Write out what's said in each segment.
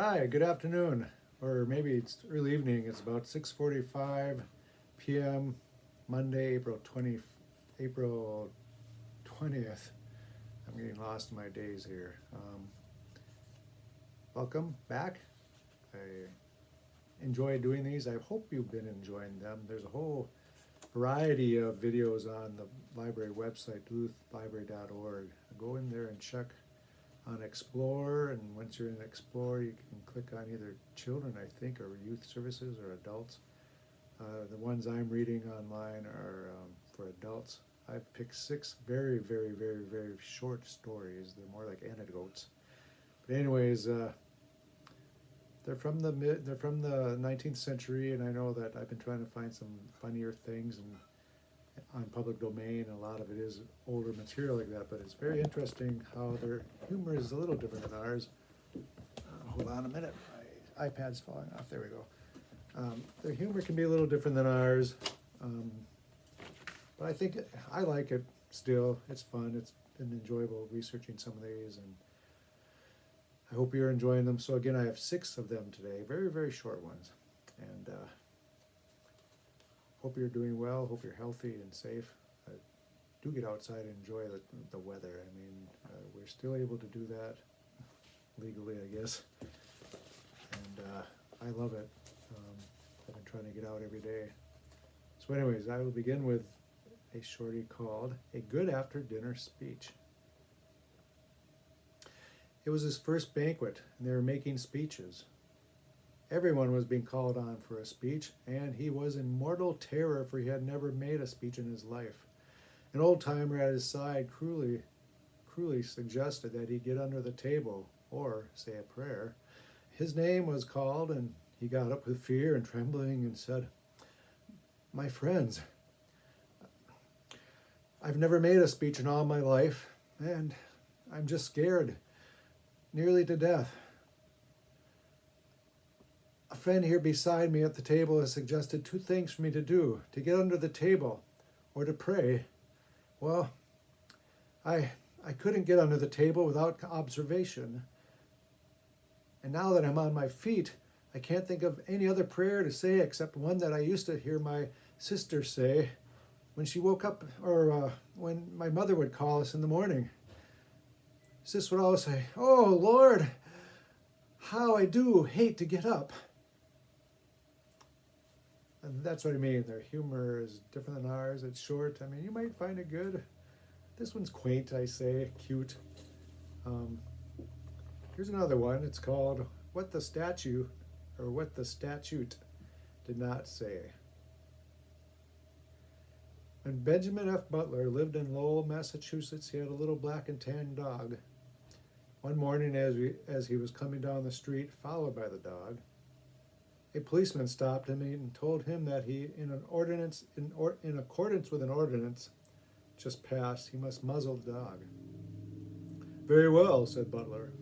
Hi, good afternoon, or maybe it's early evening. It's about 6:45 p.m. Monday, April 20th. I'm getting lost in my days here. Welcome back. I enjoy doing these. I hope you've been enjoying them. There's a whole variety of videos on the library website, duluthlibrary.org. Go in there and check on Explore, and once you're in Explore, you can click on either children, I think, or youth services, or adults. The ones I'm reading online are for adults. I've picked 6 very, very, very, very short stories. They're more like anecdotes. But anyways, they're from the 19th century, and I know that I've been trying to find some funnier things and on public domain. A lot of it is older material like that, but it's very interesting how their humor is a little different than ours. Hold on a minute, my iPad's falling off. There we go. Their humor can be a little different than ours, but I think I like it still. It's fun. It's been enjoyable researching some of these, and I hope you're enjoying them. So again, I have 6 of them today, very, very short ones, and hope you're doing well, hope you're healthy and safe. Do get outside and enjoy the weather. I mean, we're still able to do that legally, I guess, and I love it. I've been trying to get out every day. So anyways, I will begin with a shorty called A Good After Dinner Speech. It was his first banquet, and they were making speeches. Everyone was being called on for a speech, and he was in mortal terror, for he had never made a speech in his life. An old-timer at his side cruelly suggested that he get under the table or say a prayer. His name was called, and he got up with fear and trembling and said, "My friends, I've never made a speech in all my life, and I'm just scared, nearly to death. A friend here beside me at the table has suggested 2 things for me to do: to get under the table or to pray. Well, I couldn't get under the table without observation. And now that I'm on my feet, I can't think of any other prayer to say except one that I used to hear my sister say when she woke up, or when my mother would call us in the morning. Sis would always say, 'Oh, Lord, how I do hate to get up.'" And that's what I mean. Their humor is different than ours. It's short. I mean, you might find it good. This one's quaint, I say, cute. Here's another one. It's called What the Statute Did Not Say. When Benjamin F. Butler lived in Lowell, Massachusetts, he had a little black and tan dog. One morning, as he was coming down the street, followed by the dog, a policeman stopped him and told him that he, in accordance with an ordinance just passed, he must muzzle the dog. "Very well," said Butler.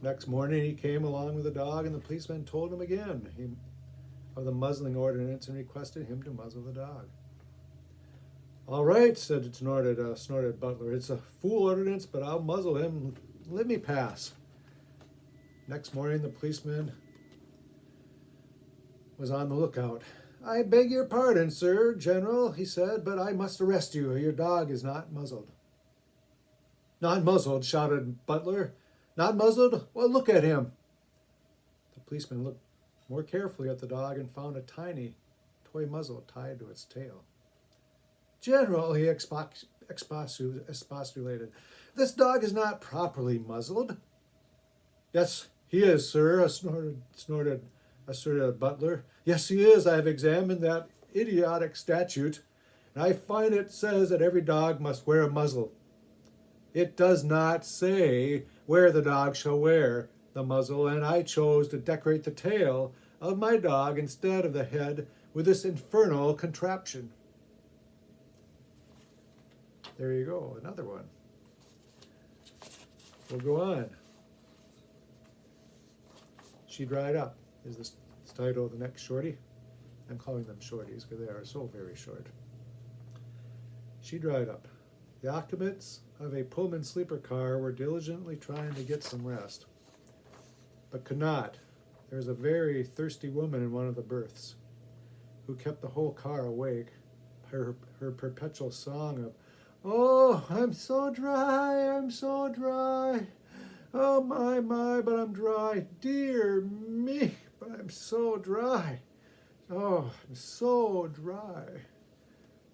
Next morning he came along with the dog, and the policeman told him again of the muzzling ordinance and requested him to muzzle the dog. "All right," snorted Butler. "It's a fool ordinance, but I'll muzzle him. Let me pass." Next morning the policeman was on the lookout. "I beg your pardon, sir, General," he said, "but I must arrest you. Your dog is not muzzled." "Not muzzled?" shouted Butler. "Not muzzled? Well, look at him." The policeman looked more carefully at the dog and found a tiny toy muzzle tied to its tail. "General," he expostulated, "this dog is not properly muzzled." "Yes, he is, sir," asserted Butler. "Yes, he is. I have examined that idiotic statute, and I find it says that every dog must wear a muzzle. It does not say where the dog shall wear the muzzle, and I chose to decorate the tail of my dog instead of the head with this infernal contraption." There you go, another one. We'll go on. She Dried Up is the title of the next shorty. I'm calling them shorties because they are so very short. She dried up. The occupants of a Pullman sleeper car were diligently trying to get some rest. but could not. There was a very thirsty woman in one of the berths who kept the whole car awake by her perpetual song of, "Oh, I'm so dry, I'm so dry. Oh, my, but I'm dry. Dear me, but I'm so dry. Oh, I'm so dry."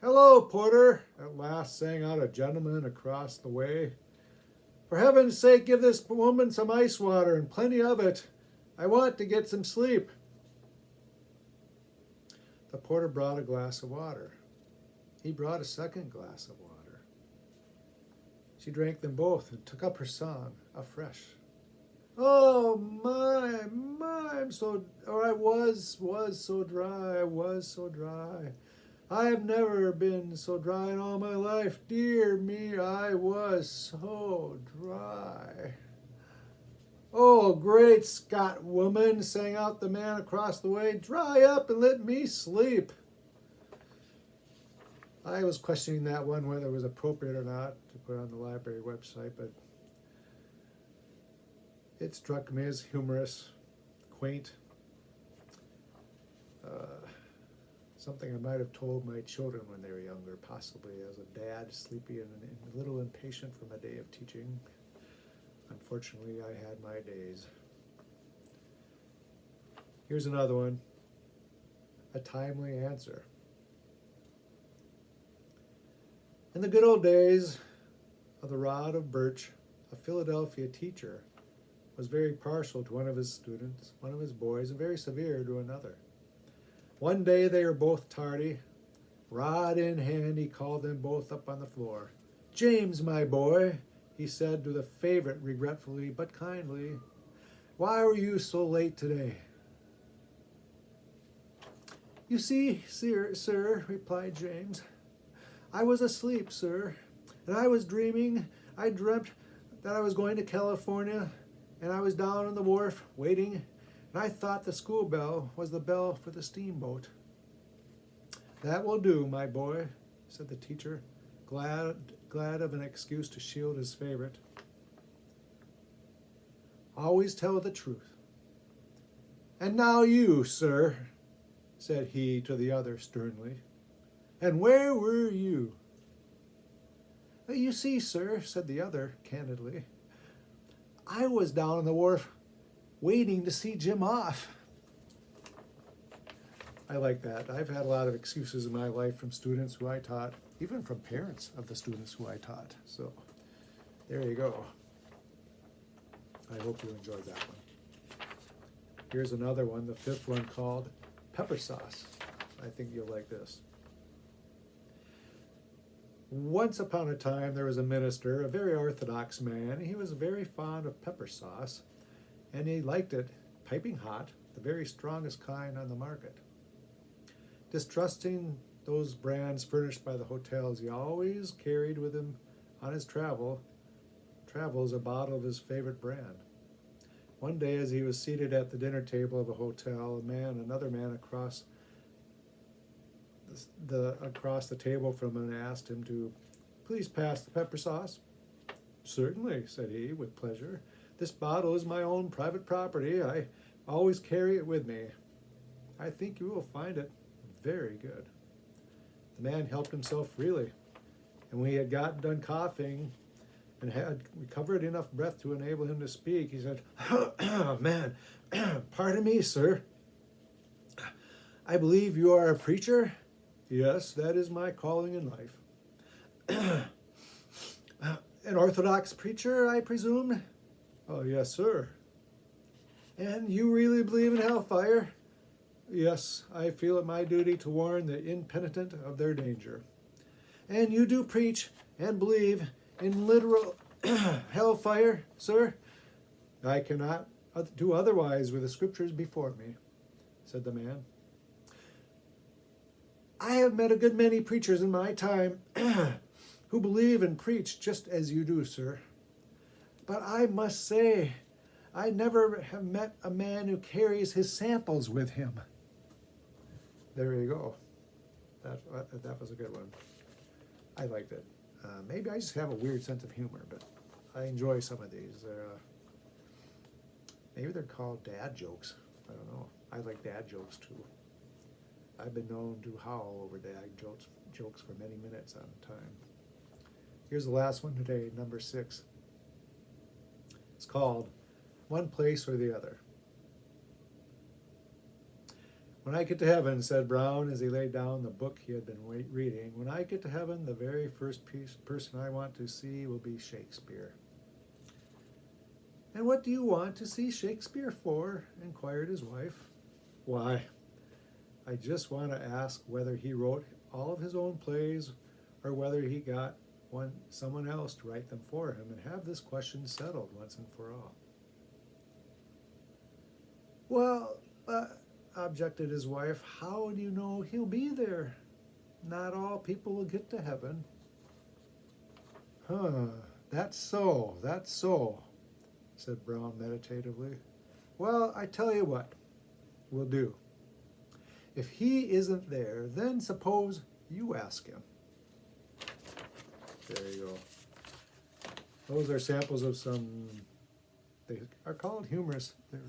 "Hello, porter," at last sang out a gentleman across the way. "For heaven's sake, give this woman some ice water, and plenty of it. I want to get some sleep." The porter brought a glass of water. He brought a second glass of water. She drank them both and took up her song afresh. "Oh, my, I'm so, or I was so dry, I was so dry. I have never been so dry in all my life. Dear me, I was so dry." "Oh, great Scott, woman," sang out the man across the way, "dry up and let me sleep." I was questioning that one, whether it was appropriate or not to put on the library website, but it struck me as humorous, quaint, something I might have told my children when they were younger, possibly as a dad, sleepy and a little impatient from a day of teaching. Unfortunately, I had my days. Here's another one, a timely answer. In the good old days of the rod of birch, a Philadelphia teacher was very partial to one of his students, one of his boys, and very severe to another. One day they were both tardy. Rod in hand, he called them both up on the floor. "James, my boy," he said to the favorite regretfully but kindly, "why were you so late today?" "You see, sir," replied James, "I was asleep, sir, and I was dreaming. I dreamt that I was going to California, and I was down on the wharf waiting, and I thought the school bell was the bell for the steamboat." "That will do, my boy," said the teacher, glad of an excuse to shield his favorite. "Always tell the truth. And now you, sir," said he to the other sternly, "and where were you?" "You see, sir," said the other candidly, "I was down on the wharf waiting to see Jim off." I like that. I've had a lot of excuses in my life from students who I taught, even from parents of the students who I taught. So there you go. I hope you enjoyed that one. Here's another one, the fifth one, called Pepper Sauce. I think you'll like this. Once upon a time, there was a minister, a very orthodox man. He was very fond of pepper sauce, and he liked it piping hot, the very strongest kind on the market. Distrusting those brands furnished by the hotels, he always carried with him on his travels a bottle of his favorite brand. One day, as he was seated at the dinner table of a hotel, another man across the table from him asked him to please pass the pepper sauce. "Certainly," said he, with pleasure. "This bottle is my own private property. I always carry it with me. I think you will find it very good." The man helped himself freely, and when he had gotten done coughing and had recovered enough breath to enable him to speak, he said, "Man, pardon me, sir. I believe you are a preacher?" "Yes, that is my calling in life." "An Orthodox preacher, I presume?" "Oh, yes, sir." "And you really believe in hellfire?" "Yes, I feel it my duty to warn the impenitent of their danger." "And you do preach and believe in literal hellfire, sir?" "I cannot do otherwise with the scriptures before me," said the man. "I have met a good many preachers in my time who believe and preach just as you do, sir. But I must say, I never have met a man who carries his samples with him." There you go. That was a good one. I liked it. Maybe I just have a weird sense of humor, but I enjoy some of these. Maybe they're called dad jokes. I don't know. I like dad jokes too. I've been known to howl over dad jokes for many minutes at a time. Here's the last one today, number 6. It's called One Place or the Other. When I get to heaven, said Brown as he laid down the book he had been reading, when I get to heaven, the very first person I want to see will be Shakespeare. And what do you want to see Shakespeare for? Inquired his wife. Why, I just want to ask whether he wrote all of his own plays or whether he got someone else to write them for him and have this question settled once and for all. Well, objected his wife, how do you know he'll be there? Not all people will get to heaven. That's so, said Brown meditatively. Well, I tell you what we'll do. If he isn't there, then suppose you ask him. There you go. Those are samples of some, they are called humorous, they're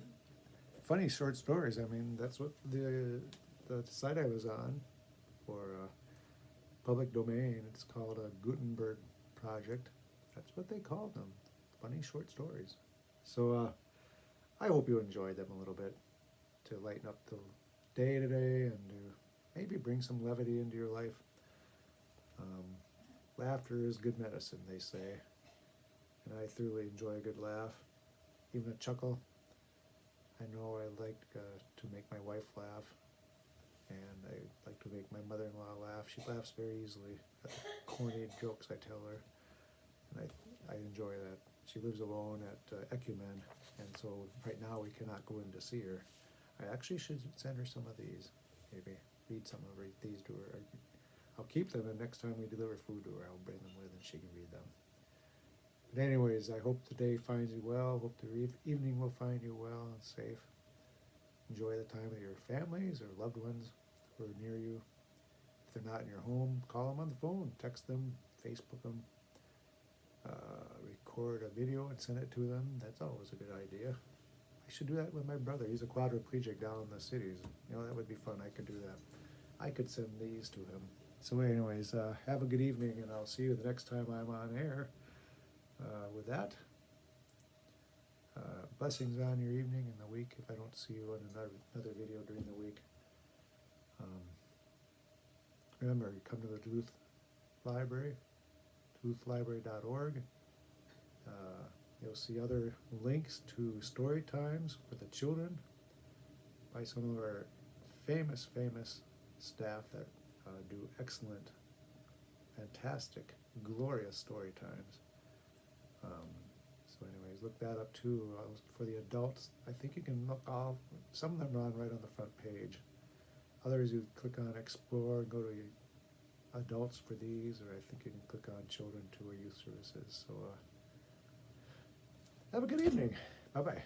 funny short stories. I mean, that's what the site I was on for public domain, it's called a Gutenberg project. That's what they called them, funny short stories. So I hope you enjoyed them a little bit to lighten up the day today and to maybe bring some levity into your life. Laughter is good medicine, they say, and I thoroughly enjoy a good laugh, even a chuckle. I know I like to make my wife laugh, and I like to make my mother-in-law laugh. She laughs very easily at the corny jokes I tell her, and I enjoy that. She lives alone at Ecumen, and so right now we cannot go in to see her. I actually should send her some of these, maybe read some of these to her. I'll keep them, and next time we deliver food to her, I'll bring them with and she can read them. But anyways, I hope the day finds you well. Hope the evening will find you well and safe. Enjoy the time with your families or loved ones who are near you. If they're not in your home, call them on the phone, text them, Facebook them, record a video and send it to them. That's always a good idea. I should do that with my brother. He's a quadriplegic down in the cities. You know, that would be fun. I could do that. I could send these to him. So anyways, have a good evening, and I'll see you the next time I'm on air. With that, blessings on your evening and the week if I don't see you on another video during the week. Remember, you come to the Duluth Library, duluthlibrary.org. You'll see other links to story times for the children by some of our famous staff that do excellent, fantastic, glorious story times. So anyways, look that up too. For the adults, I think you can look all, some of them are on right on the front page. Others you click on explore and go to adults for these, or I think you can click on children too or youth services. So have a good evening. Bye-bye.